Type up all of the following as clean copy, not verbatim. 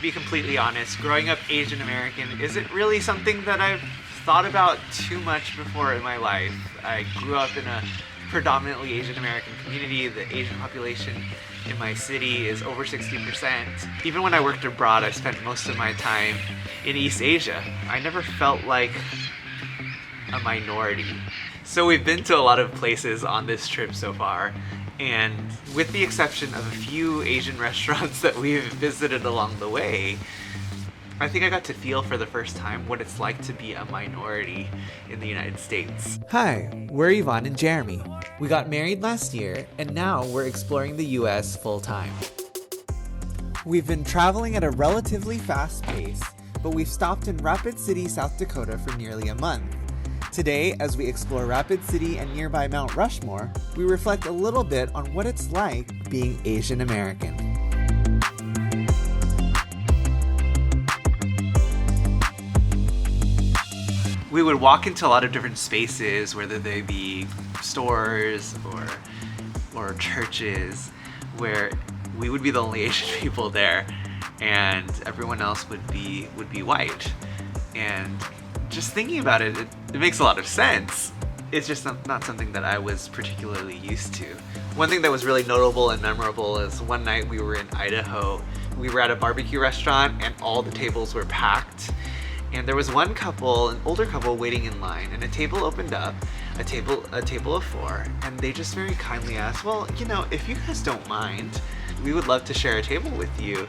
be completely honest, growing up Asian American isn't really something that I've thought about too much before in my life. I grew up in a predominantly Asian American community. The Asian population in my city is over 60%. Even when I worked abroad, I spent most of my time in East Asia. I never felt like a minority. So we've been to a lot of places on this trip so far, and with the exception of a few Asian restaurants that we've visited along the way, I think I got to feel for the first time what it's like to be a minority in the United States. Hi, we're Yvonne and Jeremy. We got married last year, and now we're exploring the US full time. We've been traveling at a relatively fast pace, but we've stopped in Rapid City, South Dakota for nearly a month. Today, as we explore Rapid City and nearby Mount Rushmore, we reflect a little bit on what it's like being Asian American. We would walk into a lot of different spaces, whether they be stores or churches, where we would be the only Asian people there, and everyone else would be white. And just thinking about it, it makes a lot of sense. It's just not something that I was particularly used to. One thing that was really notable and memorable is one night we were in Idaho. We were at a barbecue restaurant and all the tables were packed. And there was one couple, an older couple, waiting in line, and a table opened up, a table of 4, and they just very kindly asked, well, you know, if you guys don't mind, we would love to share a table with you.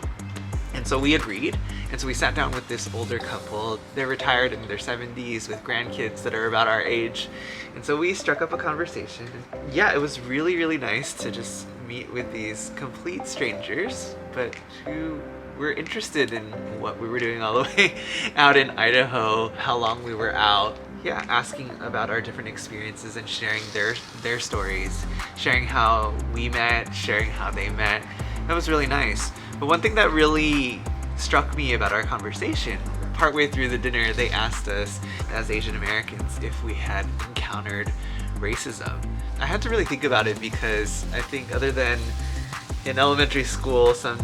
And so we agreed, and so we sat down with this older couple. They're retired in their 70s with grandkids that are about our age. And so we struck up a conversation. Yeah, it was really, really nice to just meet with these complete strangers, but who were interested in what we were doing all the way out in Idaho, how long we were out. Yeah, asking about our different experiences and sharing their stories, sharing how we met, sharing how they met. That was really nice. But one thing that really struck me about our conversation, partway through the dinner, they asked us as Asian Americans if we had encountered racism. I had to really think about it because I think other than in elementary school, some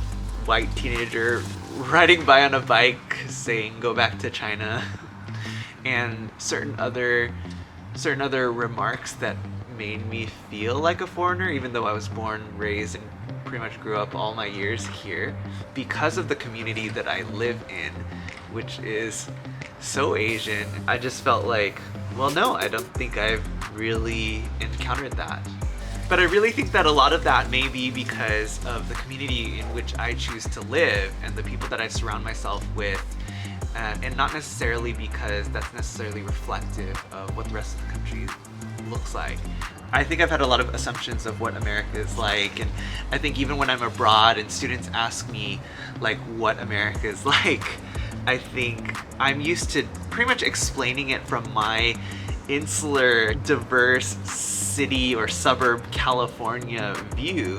white teenager riding by on a bike saying go back to China and certain other remarks that made me feel like a foreigner, even though I was born, raised, and pretty much grew up all my years here, because of the community that I live in, which is so Asian. I just felt like, well, no, I don't think I've really encountered that. But I really think that a lot of that may be because of the community in which I choose to live and the people that I surround myself with, and not necessarily because that's necessarily reflective of what the rest of the country looks like. I think I've had a lot of assumptions of what America is like, and I think even when I'm abroad and students ask me like what America is like, I think I'm used to pretty much explaining it from my insular, diverse city or suburb California view,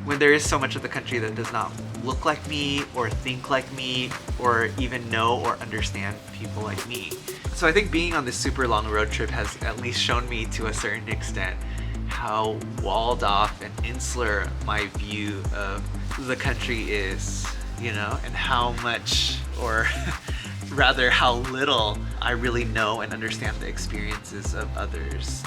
when there is so much of the country that does not look like me or think like me or even know or understand people like me. So I think being on this super long road trip has at least shown me to a certain extent how walled off and insular my view of the country is, you know, and how much, or rather how little, I really know and understand the experiences of others.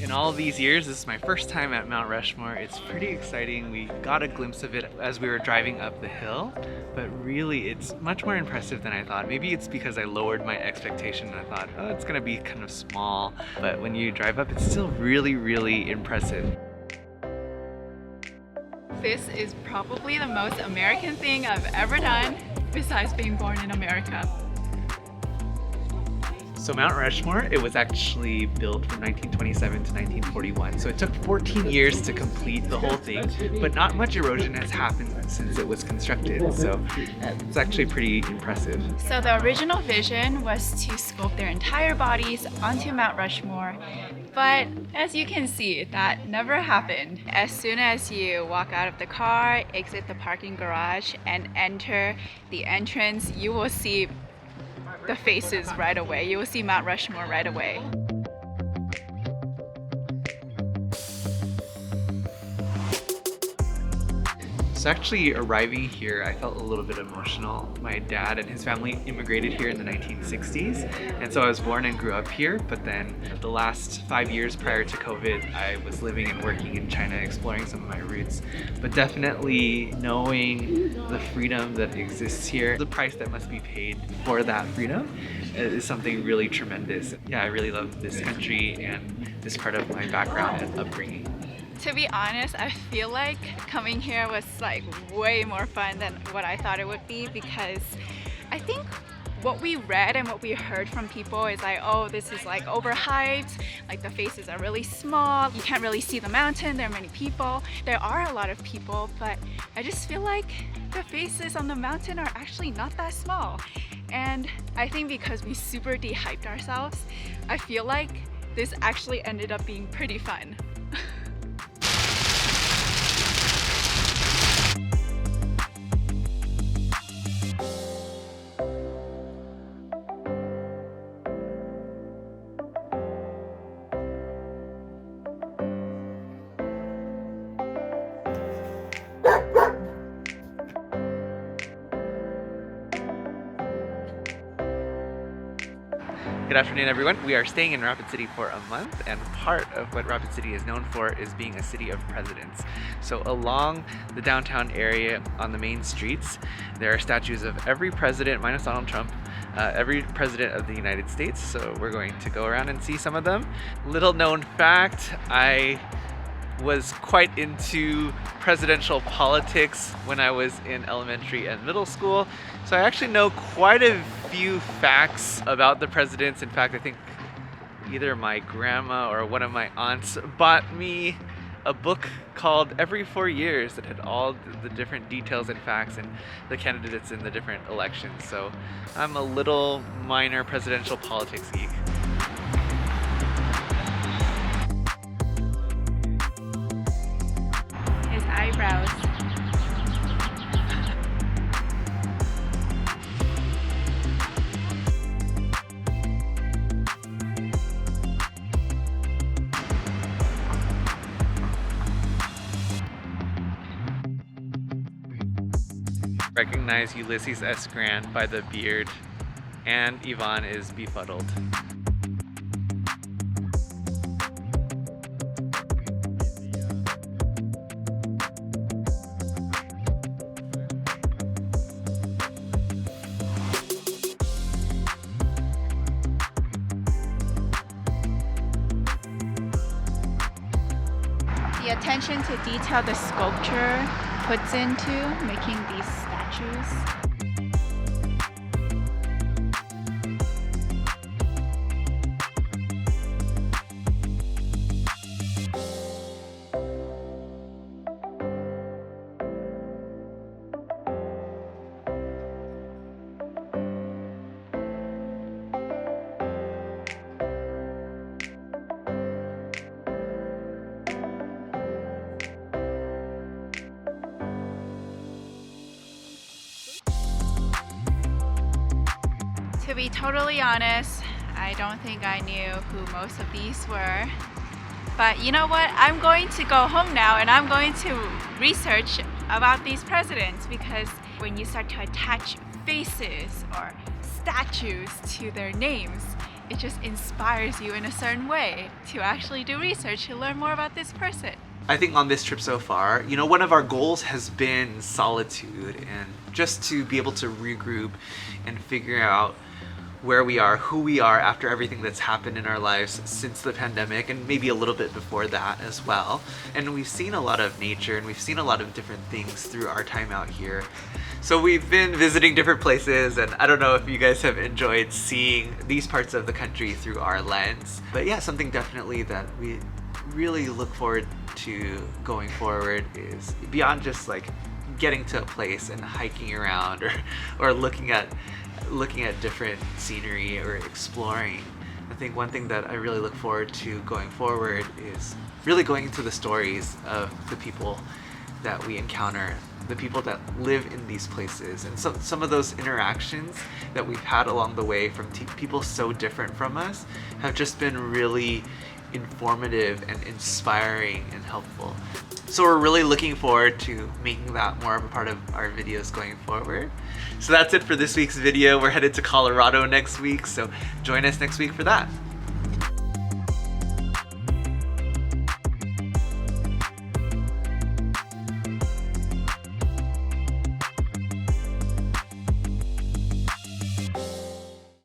In all these years, this is my first time at Mount Rushmore. It's pretty exciting. We got a glimpse of it as we were driving up the hill, but really it's much more impressive than I thought. Maybe it's because I lowered my expectation and I thought, oh, it's gonna be kind of small, but when you drive up, it's still really, really impressive. This is probably the most American thing I've ever done, besides being born in America. So Mount Rushmore, it was actually built from 1927 to 1941. So it took 14 years to complete the whole thing, but not much erosion has happened since it was constructed. So it's actually pretty impressive. So the original vision was to sculpt their entire bodies onto Mount Rushmore. But as you can see, that never happened. As soon as you walk out of the car, exit the parking garage, and enter the entrance, you will see the faces right away. You will see Mount Rushmore right away. So actually arriving here, I felt a little bit emotional. My dad and his family immigrated here in the 1960s, and so I was born and grew up here, but then the last 5 years prior to COVID, I was living and working in China, exploring some of my roots. But definitely knowing the freedom that exists here, the price that must be paid for that freedom is something really tremendous. Yeah, I really love this country and this part of my background and upbringing. To be honest, I feel like coming here was like way more fun than what I thought it would be, because I think what we read and what we heard from people is like, oh, this is like overhyped, like the faces are really small, you can't really see the mountain, there are many people. There are a lot of people, but I just feel like the faces on the mountain are actually not that small. And I think because we super de-hyped ourselves, I feel like this actually ended up being pretty fun. Good afternoon, everyone. We are staying in Rapid City for a month, and part of what Rapid City is known for is being a city of presidents. So along the downtown area on the main streets, there are statues of every president, minus Donald Trump, every president of the United States. So we're going to go around and see some of them. Little known fact, I was quite into presidential politics when I was in elementary and middle school. So I actually know quite a few facts about the presidents. In fact, I think either my grandma or one of my aunts bought me a book called Every 4 Years that had all the different details and facts and the candidates in the different elections. So I'm a little minor presidential politics geek. His eyebrows. Recognize Ulysses S. Grant by the beard, and Yvonne is befuddled. The attention to detail the sculpture puts into making these statues. To be totally honest, I don't think I knew who most of these were. But you know what? I'm going to go home now and I'm going to research about these presidents, because when you start to attach faces or statues to their names, it just inspires you in a certain way to actually do research to learn more about this person. I think on this trip so far, one of our goals has been solitude, and just to be able to regroup and figure out where we are, who we are after everything that's happened in our lives since the pandemic, and maybe a little bit before that as well. And we've seen a lot of nature and we've seen a lot of different things through our time out here. So we've been visiting different places, and I don't know if you guys have enjoyed seeing these parts of the country through our lens. But yeah, something definitely that we really look forward to going forward is beyond just like getting to a place and hiking around or looking at different scenery or exploring. I think one thing that I really look forward to going forward is really going into the stories of the people that we encounter, the people that live in these places, and some of those interactions that we've had along the way from people so different from us have just been really informative and inspiring and helpful. So we're really looking forward to making that more of a part of our videos going forward. So that's it for this week's video. We're headed to Colorado next week, so join us next week for that.